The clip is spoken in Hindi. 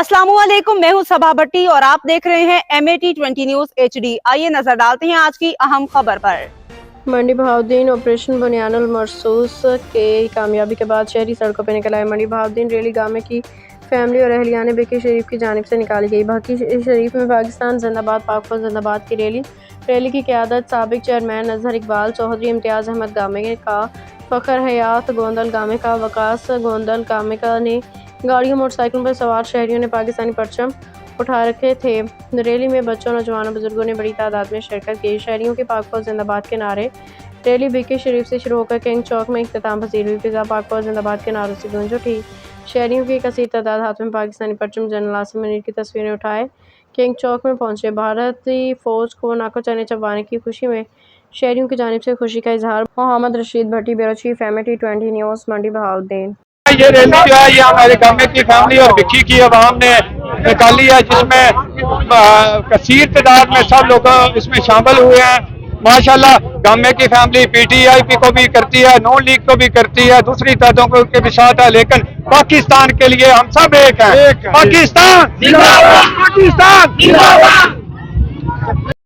अस्सलामुअलैकुम, मैं हूं सबा भट्टी और आप देख रहे हैं MAT20 न्यूज HD। आइए नजर डालते हैं आज की अहम खबर पर। मंडी बहाउद्दीन ऑपरेशन बुनियानुल मरसूस के कामयाबी के बाद शहरी सड़कों पर निकल आए। मंडी बहाउद्दीन रैली गामे की फैमिली और अहलियाने बेकी शरीफ की जानिब से निकाली गई। बेकी शरीफ में पाकिस्तान जिंदाबाद, पाक फौज जिंदाबाद की रैली की क़यादत साबिक चेयरमैन अजहर इकबाल चौधरी, इम्तियाज़ अहमद गामे का, फ़खर हयात गोंदल गामे का, वकास गोंदल गामे का ने गाड़ियों मोटरसाइकिलों पर सवार शहरियों ने पाकिस्तानी परचम उठा रखे थे। रैली में बच्चों, नौजवानों, बुजुर्गों ने बड़ी तादाद में शिरकत की। शहरियों के पाक फौज जिंदाबाद के नारे रैली बेकी शरीफ से शुरू होकर किंग चौक में इख्तिताम पसीर हुई। फिजा पाक फौज जिंदाबाद के नारों से गूंज उठी। शहरियों की कसीर तादाद हाथ में पाकिस्तानी परचम, जनरल आसिम मुनीर की तस्वीरें उठाए किंग चौक में पहुंचे। भारतीय फौज को नाको चने चबाने की खुशी में शहरियों की जानिब से खुशी का इजहार। मोहम्मद रशीद भट्टी, ब्यूरो चीफ, MAT20 न्यूज़, मंडी बहाउद्दीन। ये रैली जो है ये हमारे गामे की फैमिली और भिक्की की आवाम ने निकाली है, जिसमें कसीर तादाद में सब लोग इसमें शामिल हुए हैं। माशाल्लाह गामे की फैमिली PTIP को भी करती है, नॉन लीग को भी करती है, दूसरी तादादों को के भी साथ है, लेकिन पाकिस्तान के लिए हम सब एक हैं। पाकिस्तान जिंदाबाद, पाकिस्तान जिंदाबाद।